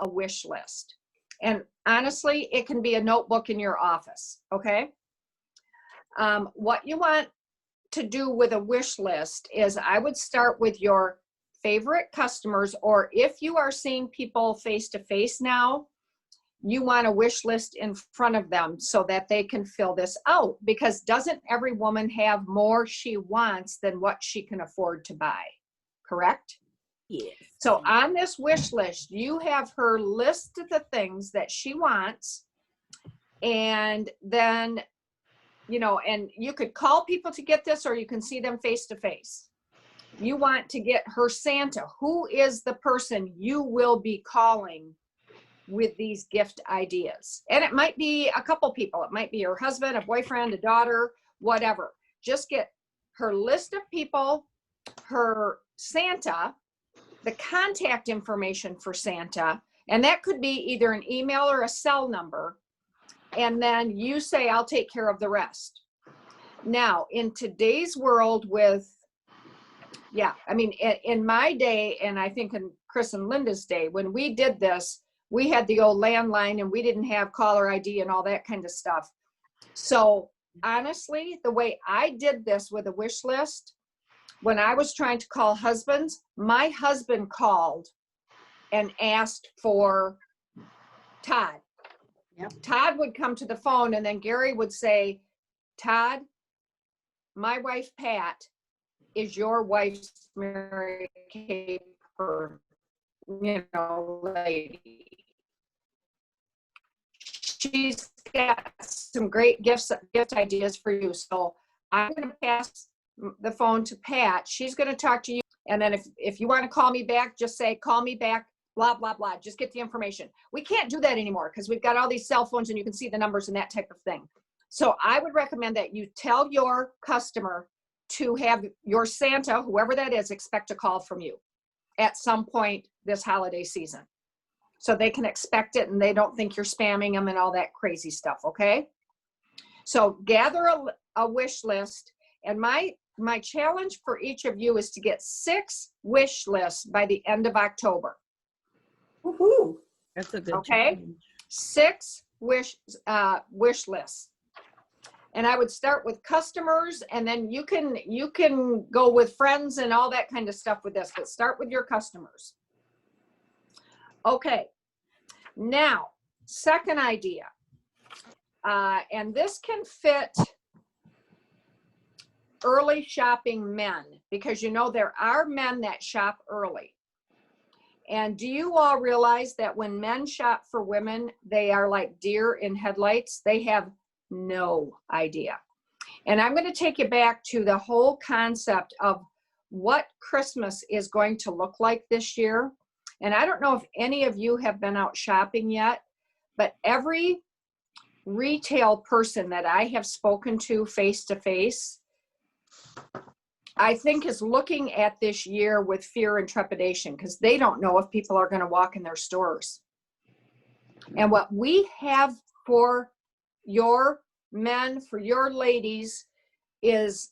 a wish list. And honestly, it can be a notebook in your office, okay? What you want to do with a wish list is I would start with your favorite customers, or if you are seeing people face to face now, you want a wish list in front of them so that they can fill this out, because doesn't every woman have more she wants than what she can afford to buy? Correct? Yes. So on this wish list, you have her list of the things that she wants, and then, you know, and you could call people to get this, or you can see them face to face. You want to get her Santa. Who is the person you will be calling with these gift ideas? And it might be a couple people. It might be her husband, a boyfriend, a daughter, whatever. Just get her list of people, her Santa, the contact information for Santa, and that could be either an email or a cell number. And then you say, I'll take care of the rest. Now, in today's world with, yeah, I mean, in my day, and I think in Chris and Linda's day, when we did this, we had the old landline and we didn't have caller ID and all that kind of stuff. So honestly, the way I did this with a wish list, when I was trying to call husbands, my husband called and asked for Todd. Yep. Todd would come to the phone, and then Gary would say, Todd, my wife, Pat, is your wife's Mary Kay, you know, lady. She's got some great gift ideas for you. So I'm going to pass the phone to Pat. She's going to talk to you. And then if you want to call me back, just say, call me back, blah, blah, blah. Just get the information. We can't do that anymore because we've got all these cell phones and you can see the numbers and that type of thing. So I would recommend that you tell your customer to have your Santa, whoever that is, expect a call from you at some point this holiday season. So they can expect it and they don't think you're spamming them and all that crazy stuff, okay? So gather a wish list, and my challenge for each of you is to get 6 wish lists by the end of October. Woohoo! That's a good challenge. 6 wish lists. And I would start with customers, and then you can go with friends and all that kind of stuff with this, but start with your customers. Okay, now, second idea, and this can fit early shopping men, because you know there are men that shop early. And do you all realize that when men shop for women, they are like deer in headlights? They have no idea. And I'm going to take you back to the whole concept of what Christmas is going to look like this year. And I don't know if any of you have been out shopping yet, but every retail person that I have spoken to face to face, I think is looking at this year with fear and trepidation, because they don't know if people are going to walk in their stores. And what we have for your men, for your ladies, is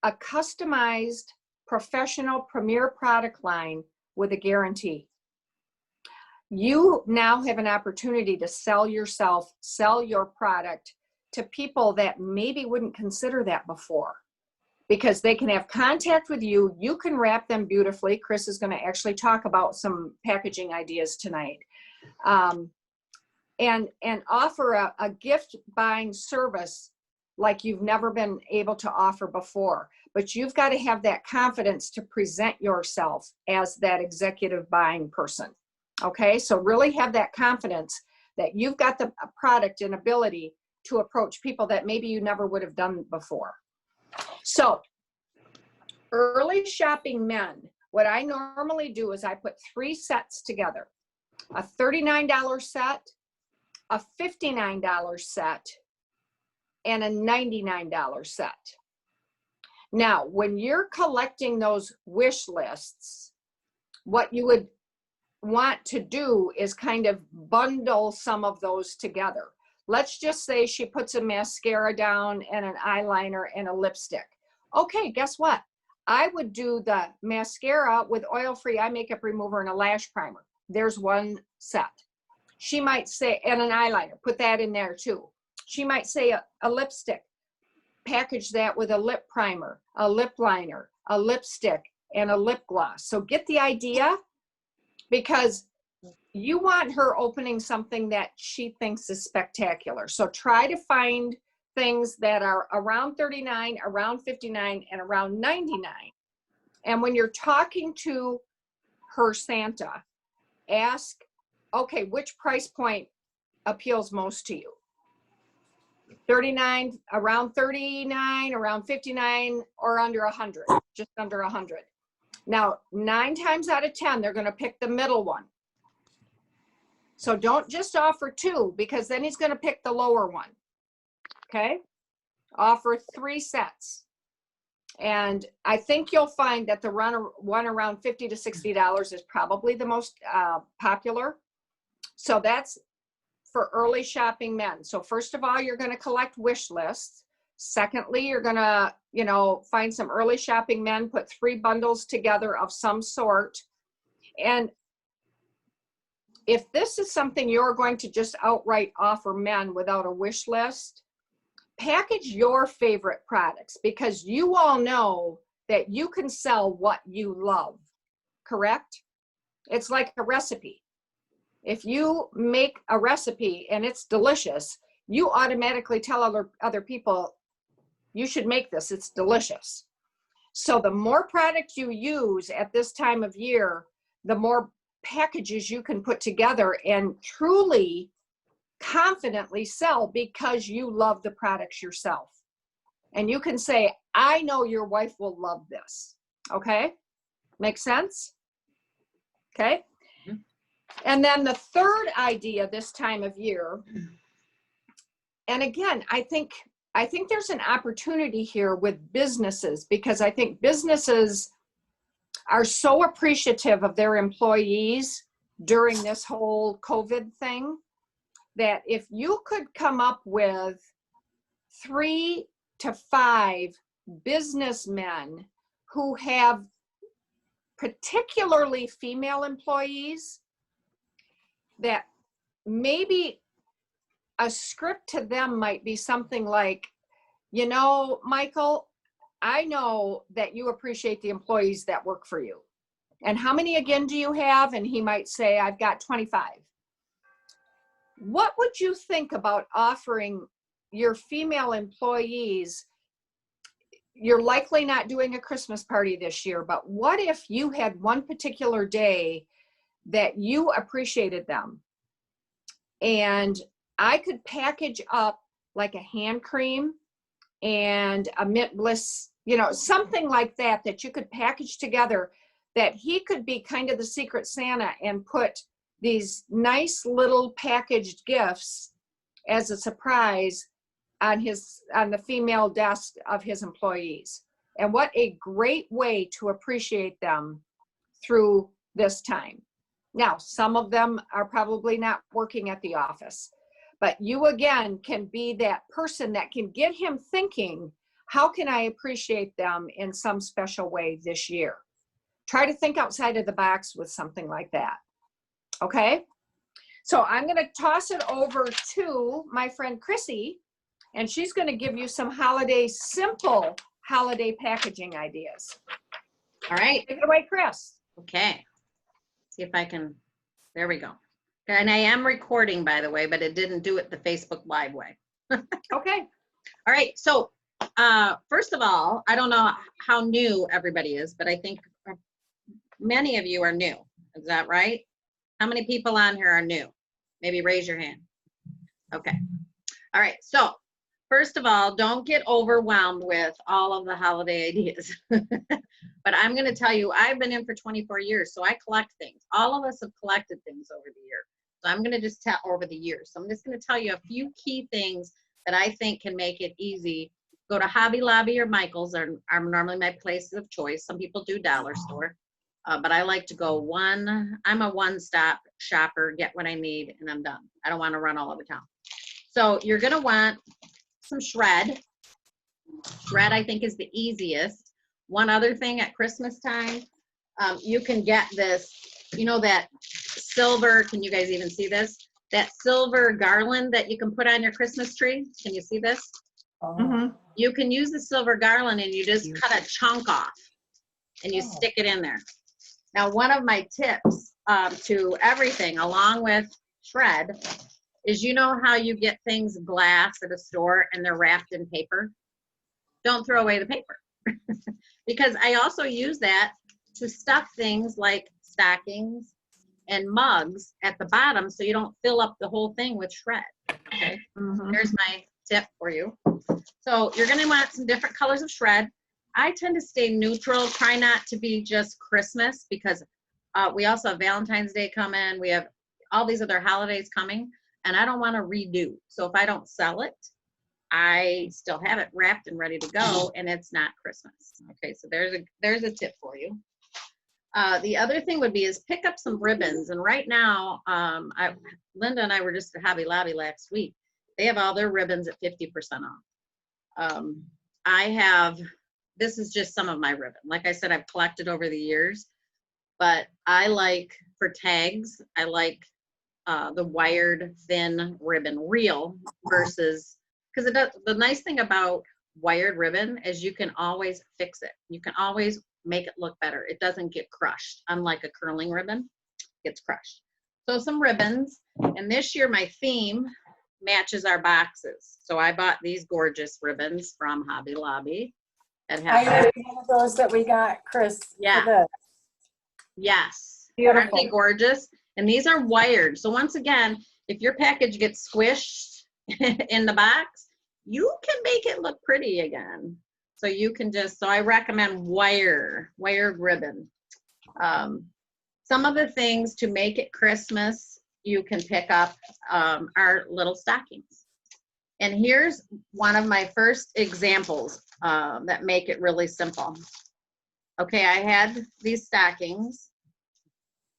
a customized professional premier product line with a guarantee. You now have an opportunity to sell yourself, sell your product to people that maybe wouldn't consider that before, because they can have contact with you. You can wrap them beautifully. Chris is going to actually talk about some packaging ideas tonight. And offer a gift buying service like you've never been able to offer before. But you've got to have that confidence to present yourself as that executive buying person. Okay, so really have that confidence that you've got the product and ability to approach people that maybe you never would have done before. So early shopping men, what I normally do is I put 3 sets together: a $39 set, a $59 set, and a $99 set. Now, when you're collecting those wish lists, what you would want to do is kind of bundle some of those together. Let's just say she puts a mascara down and an eyeliner and a lipstick. Okay, guess what? I would do the mascara with oil-free eye makeup remover and a lash primer. there's one set. She might say, and an eyeliner, put that in there too. She might say a lipstick, package that with a lip primer, a lip liner, a lipstick, and a lip gloss. So get the idea, because you want her opening something that she thinks is spectacular. So try to find things that are around $39, around $59, and around $99. And when you're talking to her Santa, ask, okay, which price point appeals most to you? 39, around 39, around 59, or under 100, just under 100. Now, 9 times out of 10, they're going to pick the middle one. So don't just offer 2, because then he's going to pick the lower one. Okay? Offer 3 sets. And I think you'll find that the one around $50 to $60 is probably the most popular. So that's for early shopping men. So first of all, you're going to collect wish lists. Secondly, you're going to, find some early shopping men, put 3 bundles together of some sort. And if this is something you're going to just outright offer men without a wish list, package your favorite products, because you all know that you can sell what you love, correct? It's like a recipe. If you make a recipe and it's delicious, you automatically tell other people, you should make this, it's delicious. So the more product you use at this time of year, the more packages you can put together and truly confidently sell, because you love the products yourself. And you can say, I know your wife will love this. Okay? Make sense? Okay? Mm-hmm. And then the third idea this time of year, and again, I think there's an opportunity here with businesses, because I think businesses are so appreciative of their employees during this whole COVID thing, that if you could come up with 3 to 5 businessmen who have particularly female employees, that maybe a script to them might be something like, Michael, I know that you appreciate the employees that work for you. And how many again do you have? And he might say, I've got 25. What would you think about offering your female employees? You're likely not doing a Christmas party this year, but what if you had one particular day that you appreciated them? And I could package up like a hand cream and a mint bliss, something like that you could package together, that he could be kind of the secret Santa and put these nice little packaged gifts as a surprise on the female desk of his employees. And what a great way to appreciate them through this time. Now, some of them are probably not working at the office, but you again can be that person that can get him thinking, how can I appreciate them in some special way this year? Try to think outside of the box with something like that. Okay? So I'm going to toss it over to my friend Chrissy, and she's going to give you some simple holiday packaging ideas. All right. Take it away, Chris. Okay. See if I can, there we go. And I am recording, by the way, but it didn't do it the Facebook Live way. Okay. All right. So first of all, I don't know how new everybody is, but I think many of you are new. Is that right? How many people on here are new? Maybe raise your hand. Okay. All right. So first of all, don't get overwhelmed with all of the holiday ideas. But I'm going to tell you, I've been in for 24 years, so I collect things. All of us have collected things over the year. So I'm going to just tell over the years. So I'm just going to tell you a few key things that I think can make it easy. Go to Hobby Lobby or Michael's are normally my places of choice. Some people do dollar store. But I like to go I'm a one-stop shopper, get what I need, and I'm done. I don't want to run all over town. So you're going to want some shred. Shred, I think, is the easiest. One other thing at Christmas time, you can get this, that silver, can you guys even see this? That silver garland that you can put on your Christmas tree. Can you see this? Mhm. You can use the silver garland and you just cut a chunk off and you stick it in there. Now, one of my tips to everything along with shred is, you know how you get things glass at a store and they're wrapped in paper? Don't throw away the paper. Because I also use that to stuff things like stockings and mugs at the bottom so you don't fill up the whole thing with shred. Okay, here's my tip for you. So you're gonna want some different colors of shred. I tend to stay neutral, try not to be just Christmas, because we also have Valentine's Day coming, we have all these other holidays coming, and I don't wanna redo. So if I don't sell it, I still have it wrapped and ready to go, and it's not Christmas. Okay, so there's a tip for you. The other thing would be is pick up some ribbons. And right now, Linda and I were just at Hobby Lobby last week. They have all their ribbons at 50% off. I have, this is just some of my ribbon. Like I said, I've collected over the years, but I like, for tags, I like the wired thin ribbon reel versus, because the nice thing about wired ribbon is you can always fix it. You can always make it look better. It doesn't get crushed, unlike a curling ribbon, it gets crushed. So some ribbons, and this year my theme matches our boxes. So I bought these gorgeous ribbons from Hobby Lobby. I have one of those that we got, Chris. Yeah. For this. Yes. Beautiful. Aren't they gorgeous? And these are wired. So once again, if your package gets squished in the box, you can make it look pretty again. So you can just, so I recommend wired ribbon. Some of the things to make it Christmas you can pick up are little stockings. And here's one of my first examples that make it really simple. Okay, I had these stockings.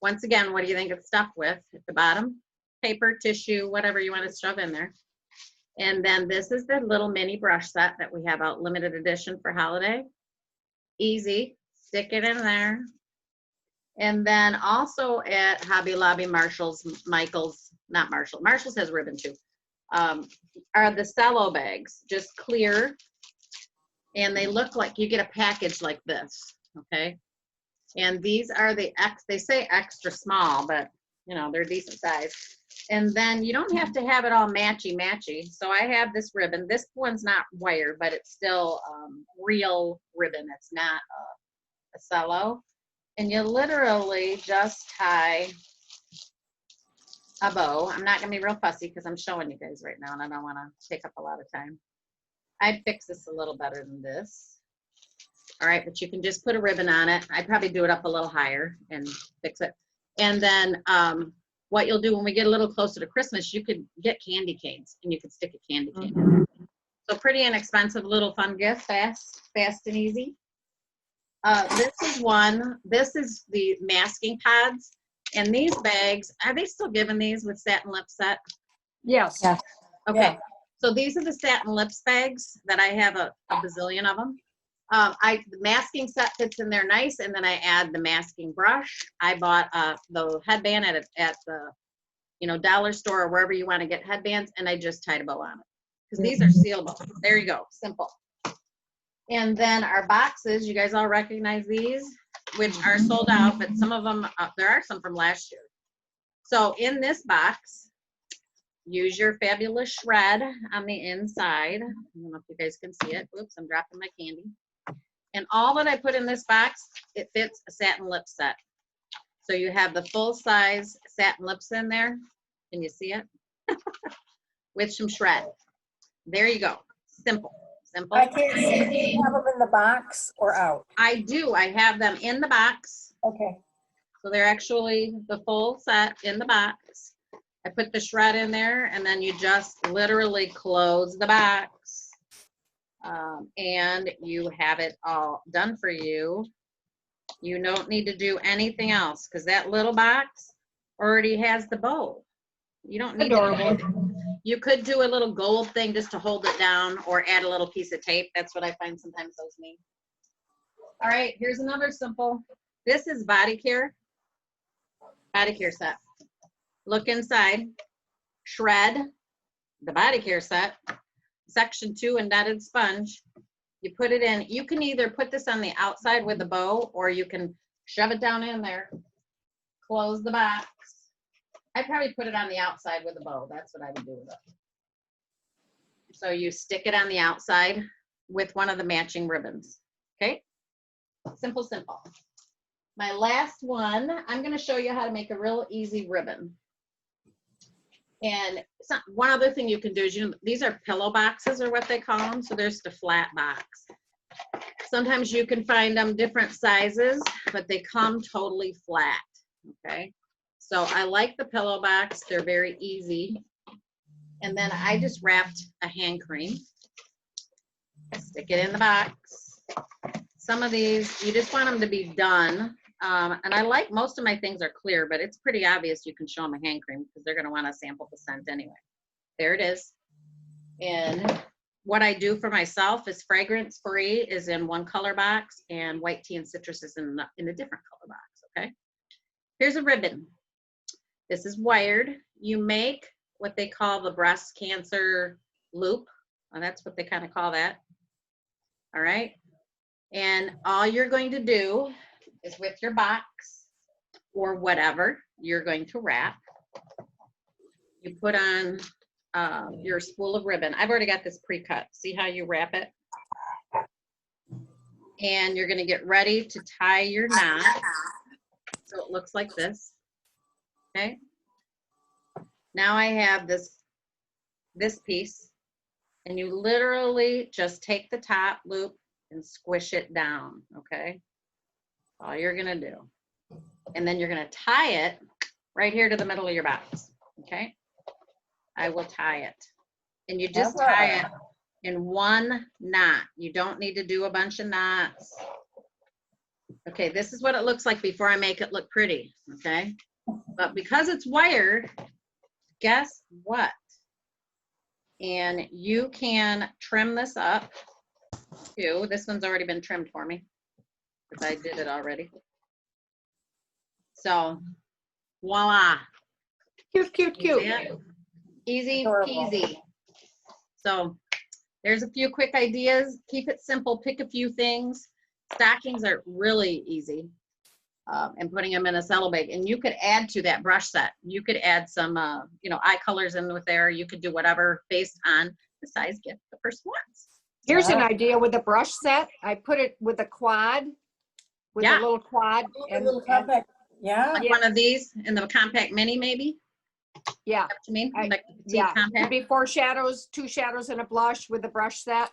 Once again, what do you think it's stuffed with at the bottom? Paper, tissue, whatever you want to shove in there. And then this is the little mini brush set that we have out, limited edition for holiday. Easy, stick it in there. And then also at Hobby Lobby, Marshall's, Michael's, not Marshall, Marshall's has ribbon too, are the cello bags, just clear. And they look like, you get a package like this, okay? And these are the, they say extra small, but you know, they're decent size. And then you don't have to have it all matchy-matchy. So I have this ribbon. This one's not wired, but it's still real ribbon. It's not a cello. And you literally just tie a bow. I'm not going to be real fussy because I'm showing you guys right now, and I don't want to take up a lot of time. I'd fix this a little better than this. All right, but you can just put a ribbon on it. I'd probably do it up a little higher and fix it. And then what you'll do when we get a little closer to Christmas, you could get candy canes and you could stick a candy cane in there. So pretty inexpensive little fun gift, fast and easy. This is one, this is the masking pads. And these bags, are they still giving these with satin lip set? Yes. Yeah. Okay, Yeah. so these are the satin lips bags that I have a bazillion of them. The masking set fits in there nice, and then I add the masking brush. I bought the headband at the dollar store or wherever you want to get headbands, and I just tied a bow on it because these are sealable. There you go, simple. And then our boxes, you guys all recognize these, which are sold out, but some of them, there are some from last year. So in this box, use your fabulous shred on the inside. I don't know if you guys can see it. Oops, I'm dropping my candy. And all that I put in this box, it fits a satin lip set. So you have the full size satin lips in there. Can you see it? With some shred. There you go. Simple. Simple. I can't see. Do you have them in the box or out? I do. I have them in the box. Okay. So they're actually the full set in the box. I put the shred in there, and then you just literally close the box. And you have it all done for you. You don't need to do anything else because that little box already has the bow. You don't need to. You could do a little gold thing just to hold it down or add a little piece of tape. That's what I find sometimes those mean. All right, here's another simple. This is body care set. look inside, shred the body care set, section 2 and netted sponge. You put it in. You can either put this on the outside with a bow, or you can shove it down in there, close the box. I'd probably put it on the outside with a bow. That's what I would do with it. So you stick it on the outside with one of the matching ribbons. Okay? Simple, simple. My last one, I'm going to show you how to make a real easy ribbon. And one other thing you can do is, these are pillow boxes, or what they call them. So there's the flat box. Sometimes you can find them different sizes, but they come totally flat. Okay. So I like the pillow box. They're very easy. And then I just wrapped a hand cream. Stick it in the box. Some of these, you just want them to be done. And I like, most of my things are clear, but it's pretty obvious you can show them a hand cream because they're going to want to sample the scent anyway. There it is. And what I do for myself is fragrance free is in one color box, and white tea and citrus is in a different color box. Okay. Here's a ribbon. This is wired. You make what they call the breast cancer loop. Well, that's what they kind of call that. All right. And all you're going to do is, with your box or whatever you're going to wrap, you put on your spool of ribbon. I've already got this pre-cut. See how you wrap it? And you're going to get ready to tie your knot. So it looks like this. Okay. Now I have this piece, and you literally just take the top loop and squish it down. Okay. All you're gonna do. And then you're gonna tie it right here to the middle of your box. Okay. I will tie it. And you just tie it in one knot. You don't need to do a bunch of knots. Okay, this is what it looks like before I make it look pretty. Okay. But because it's wired, guess what? And you can trim this up too. This one's already been trimmed for me because I did it already. So voila. Cute, cute, cute. Yeah. Easy Adorable. peasy. So there's a few quick ideas. Keep it simple. Pick a few things. Stockings are really easy. And putting them in a cello bag. And you could add to that brush set. You could add some, eye colors in with there. You could do whatever based on the size gift the person wants. Here's an idea with the brush set. I put it with a quad, with a Yeah. little quad. A little compact. Yeah. Like one of these in the compact mini, maybe? Yeah, What you mean? I- Like the petite yeah. compact? Maybe 4 shadows, 2 shadows, and a blush with the brush set.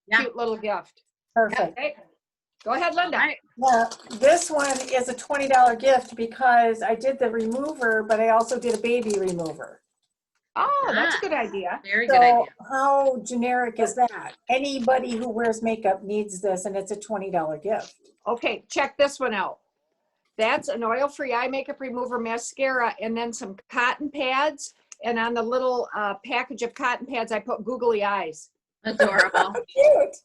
Yeah. Cute little gift. Perfect. Okay. Go ahead, Linda. All right. Well, this one is a $20 gift because I did the remover, but I also did a baby remover. Oh, that's a good idea. Very good So idea. how generic is that? Anybody who wears makeup needs this, and it's a $20 gift. Okay, check this one out. That's an oil-free eye makeup remover mascara, and then some cotton pads. And on the little package of cotton pads, I put googly eyes. Adorable. Cute.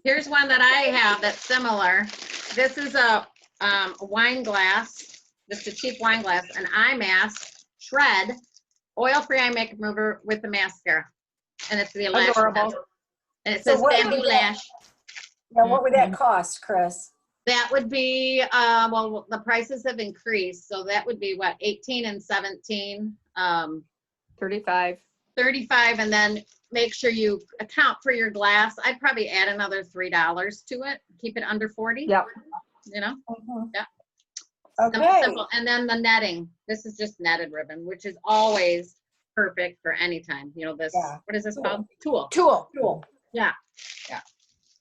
Here's one that I have that's similar. This is a wine glass, just a cheap wine glass, an eye mask, shred, oil-free eye makeup remover with the mascara. And it's the lash. Adorable. And it So says what bamboo would that- lash. Now, what would that cost, Chris? That would be, well, the prices have increased. So that would be what, 18 and 17, 35. 35, and then make sure you account for your glass. I'd probably add another $3 to it. Keep it under 40. Yep. You know? Mhm. Yeah. Okay. Simple. And then the netting. This is just netted ribbon, which is always perfect for any time. You know, this, Yeah. what is this Cool. called? Tulle. Tool. Tool. Yeah.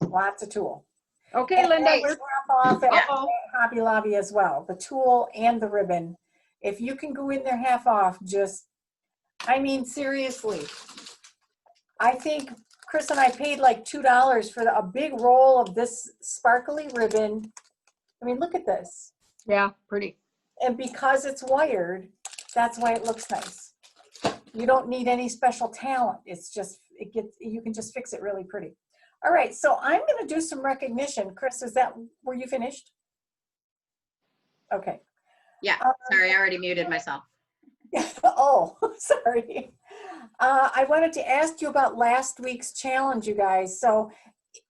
Lots of tool. Okay, Linda. Let's wrap off at Uh-oh. Hobby Lobby as well. The tool and the ribbon. If you can go in there half off, seriously. I think Chris and I paid like $2 for a big roll of this sparkly ribbon. I mean, look at this. Yeah, pretty. And because it's wired, that's why it looks nice. You don't need any special talent. It's just, you can just fix it really pretty. All right, so I'm gonna do some recognition. Chris, were you finished? Okay. Yeah. Sorry, I already muted myself. Oh, sorry. I wanted to ask you about last week's challenge, you guys. So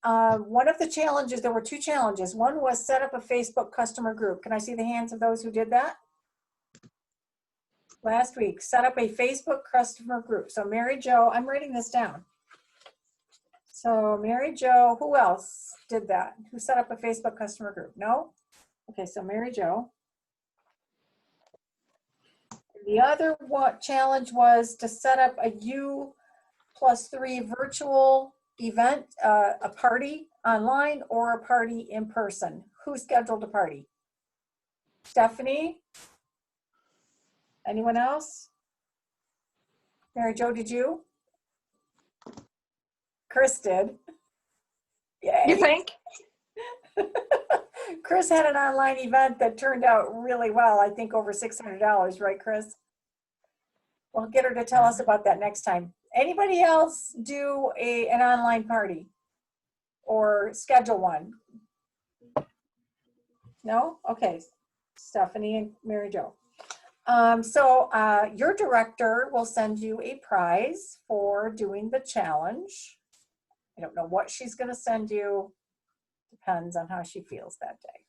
one of the challenges, there were two challenges. One was set up a Facebook customer group. Can I see the hands of those who did that? Last week, set up a Facebook customer group. So Mary Jo, I'm writing this down. So Mary Jo, who else did that? Who set up a Facebook customer group? No? Okay, so Mary Jo. The other challenge was to set up a U+3 virtual event, a party online or a party in person. Who scheduled a party? Stephanie? Anyone else? Mary Jo, did you? Chris did. Yay. You think? Chris had an online event that turned out really well. I think over $600, right, Chris? We'll get her to tell us about that next time. Anybody else do an online party or schedule one? No? Okay. Stephanie and Mary Jo. Your director will send you a prize for doing the challenge. I don't know what she's going to send you. Depends on how she feels that day.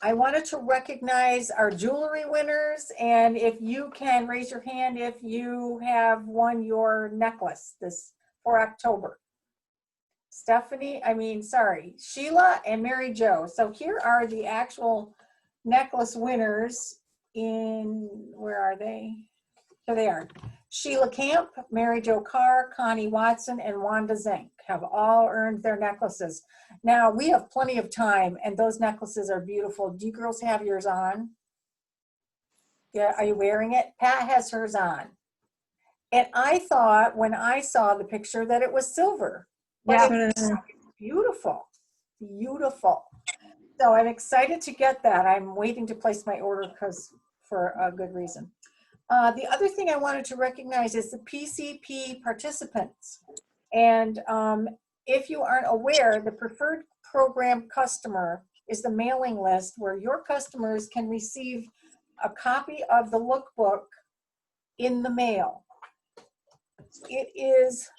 I wanted to recognize our jewelry winners, and if you can raise your hand if you have won your necklace for October. Sheila and Mary Jo. So here are the actual necklace winners where are they? Here they are. Sheila Camp, Mary Jo Carr, Connie Watson, and Wanda Zink have all earned their necklaces. Now, we have plenty of time, and those necklaces are beautiful. Do you girls have yours on? Yeah, are you wearing it? Pat has hers on. And I thought, when I saw the picture, that it was silver. But Yeah. it's beautiful, beautiful. So I'm excited to get that. I'm waiting to place my order for a good reason. The other thing I wanted to recognize is the PCP participants. And if you aren't aware, the preferred program customer is the mailing list where your customers can receive a copy of the lookbook in the mail. It is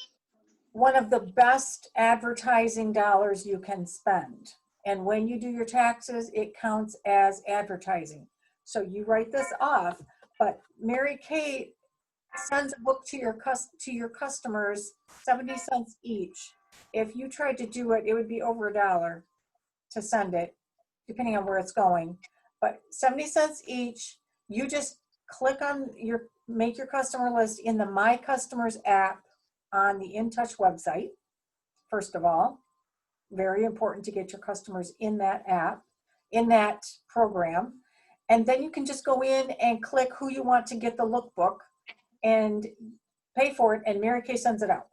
one of the best advertising dollars you can spend. And when you do your taxes, it counts as advertising. So you write this off. But Mary Kate sends a book to your customers, 70 cents each. If you tried to do it, it would be over $1 to send it, depending on where it's going. But 70 cents each, you just click on make your customer list in the My Customers app on the InTouch website. First of all, very important to get your customers in that app, in that program. And then you can just go in and click who you want to get the lookbook and pay for it, and Mary Kay sends it out.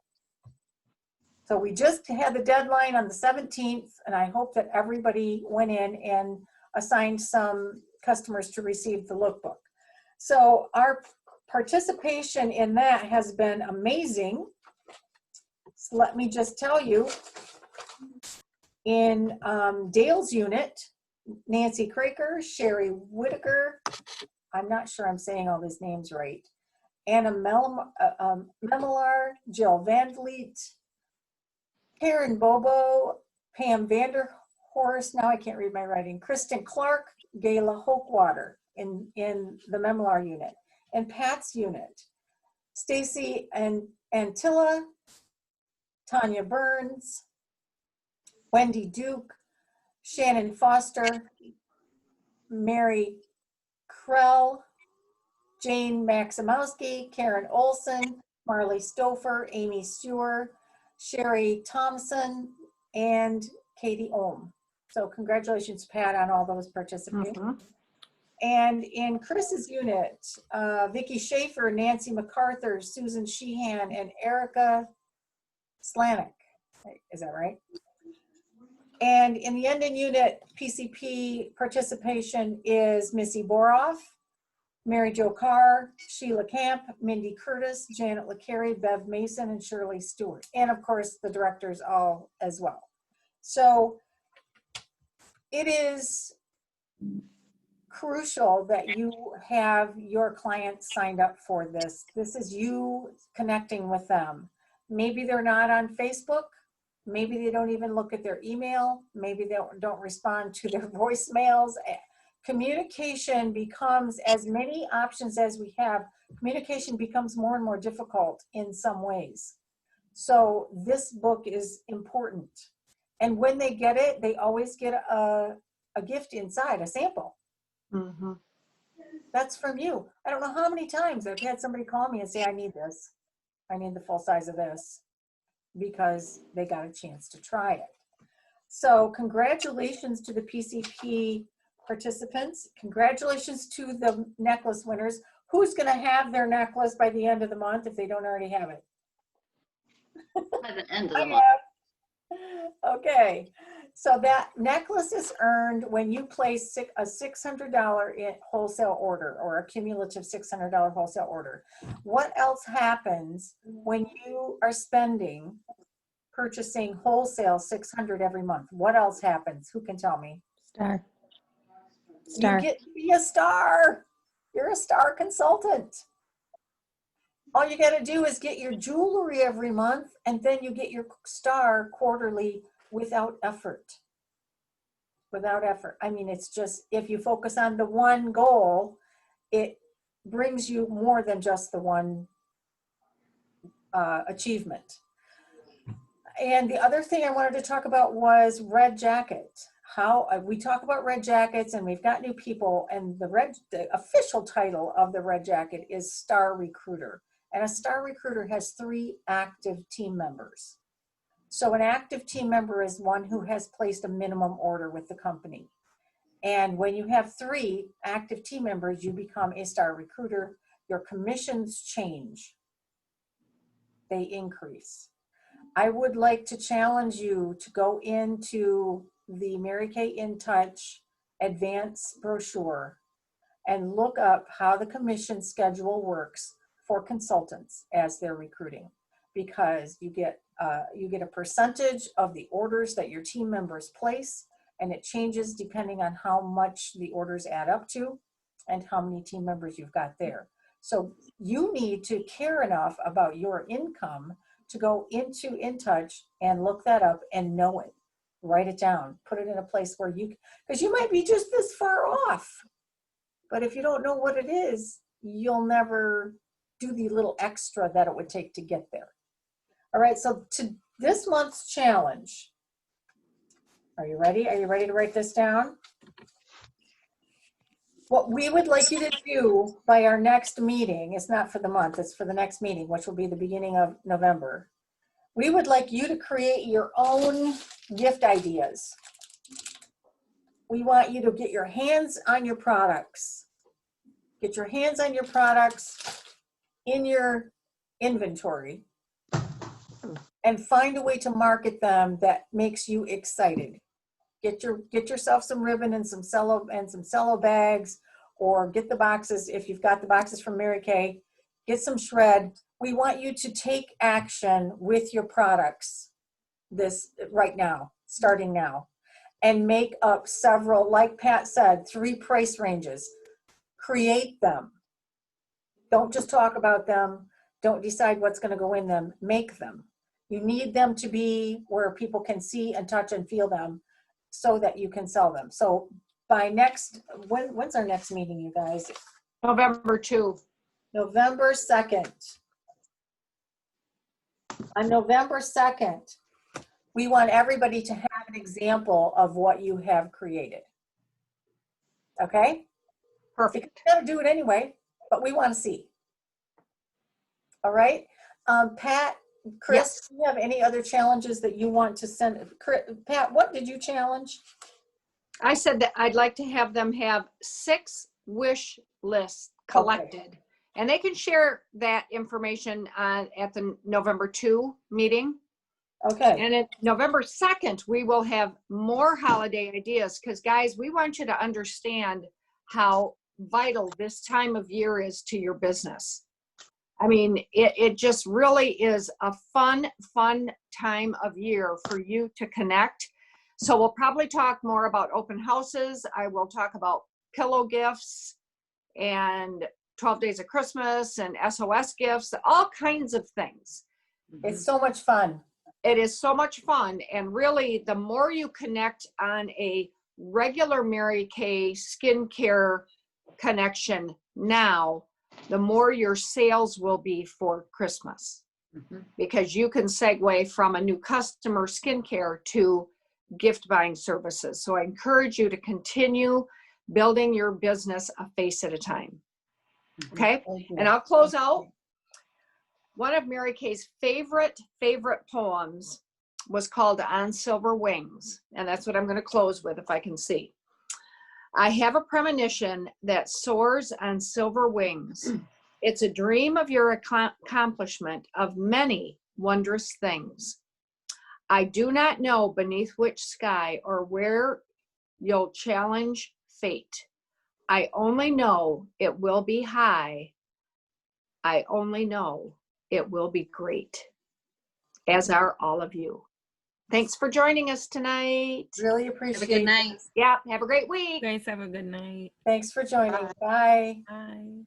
So we just had the deadline on the 17th, and I hope that everybody went in and assigned some customers to receive the lookbook. So our participation in that has been amazing. So let me just tell you, in Dale's unit, Nancy Craker, Sherry Whitaker, I'm not sure I'm saying all these names right, Anna Memelar, Jill Van Vliet, Karen Bobo, Pam Vanderhorst, now I can't read my writing, Kristen Clark, Gayla Hochwater in the Memelar unit, and Pat's unit, Stacy and Antilla, Tanya Burns, Wendy Duke, Shannon Foster, Mary Krell, Jane Maximowski, Karen Olson, Marley Stouffer, Amy Stewart, Sherry Thompson, and Katie Ohm. So congratulations, Pat, on all those participating. Mhm. And in Chris's unit, Vicki Schaefer, Nancy MacArthur, Susan Sheehan, and Erica Slanik. Is that right? And in the Endon unit, PCP participation is Missy Boroff, Mary Jo Carr, Sheila Camp, Mindy Curtis, Janet LeCarry, Bev Mason, and Shirley Stewart. And of course, the directors all as well. So it is crucial that you have your clients signed up for this. This is you connecting with them. Maybe they're not on Facebook. Maybe they don't even look at their email. Maybe they don't respond to their voicemails. Communication becomes, as many options as we have, communication becomes more and more difficult in some ways. So this book is important. And when they get it, they always get a gift inside, a sample. Mhm. That's from you. I don't know how many times I've had somebody call me and say, I need this. I need the full size of this, because they got a chance to try it. So congratulations to the PCP participants. Congratulations to the necklace winners. Who's going to have their necklace by the end of the month if they don't already have it? By the end of I the month. have. Okay. So that necklace is earned when you place a $600 in wholesale order, or a cumulative $600 wholesale order. What else happens when you are purchasing wholesale $600 every month? What else happens? Who can tell me? Star. You get to be a star. You're a star consultant. All you got to do is get your jewelry every month, and then you get your star quarterly without effort. Without effort. I mean, it's just, if you focus on the one goal, it brings you more than just the one achievement. And the other thing I wanted to talk about was Red Jacket. How we talk about Red Jackets, and we've got new people, and the official title of the Red Jacket is Star Recruiter. And a Star Recruiter has 3 active team members. So an active team member is one who has placed a minimum order with the company. And when you have 3 active team members, you become a Star Recruiter. Your commissions change. They increase. I would like to challenge you to go into the Mary Kay In Touch advanced brochure and look up how the commission schedule works for consultants as they're recruiting, because you get a percentage of the orders that your team members place, and it changes depending on how much the orders add up to and how many team members you've got there. So you need to care enough about your income to go into In Touch and look that up and know it. Write it down, put it in a place where because you might be just this far off. But if you don't know what it is, you'll never do the little extra that it would take to get there. All right, so to this month's challenge, are you ready? Are you ready to write this down? What we would like you to do by our next meeting, it's not for the month, it's for the next meeting, which will be the beginning of November. We would like you to create your own gift ideas. We want you to get your hands on your products. Get your hands on your products in your inventory and find a way to market them that makes you excited. Get yourself some ribbon and some cello bags, or get the boxes. If you've got the boxes from Mary Kay, get some shred. We want you to take action with your products right now, starting now, and make up several, like Pat said, 3 price ranges. Create them. Don't just talk about them. Don't decide what's going to go in them. Make them. You need them to be where people can see and touch and feel them, so that you can sell them. So by when's our next meeting, you guys? November 2. November 2nd. On November 2nd, we want everybody to have an example of what you have created. Okay? Perfect. You gotta do it anyway, but we want to see. All right? Pat, Chris, Yes. do you have any other challenges that you want to send? Pat, what did you challenge? I said that I'd like to have them have 6 wish lists collected. And they can share that information at the November 2 meeting. Okay. And at November 2nd, we will have more holiday ideas, because guys, we want you to understand how vital this time of year is to your business. I mean, it just really is a fun time of year for you to connect. So we'll probably talk more about open houses. I will talk about pillow gifts and 12 Days of Christmas and SOS gifts, all kinds of things. It's so much fun. It is so much fun. And really, the more you connect on a regular Mary Kay skincare connection now, the more your sales will be for Christmas. Mhm. Because you can segue from a new customer skincare to gift buying services. So I encourage you to continue building your business a face at a time. Okay? And I'll close out. One of Mary Kay's favorite poems was called On Silver Wings. And that's what I'm going to close with if I can see. I have a premonition that soars on silver wings. It's a dream of your accomplishment of many wondrous things. I do not know beneath which sky or where you'll challenge fate. I only know it will be high. I only know it will be great, as are all of you. Thanks for joining us tonight. Really Have a appreciate good it. night. Yeah, have a great week. You guys have a good night. Thanks for joining. Bye. Bye.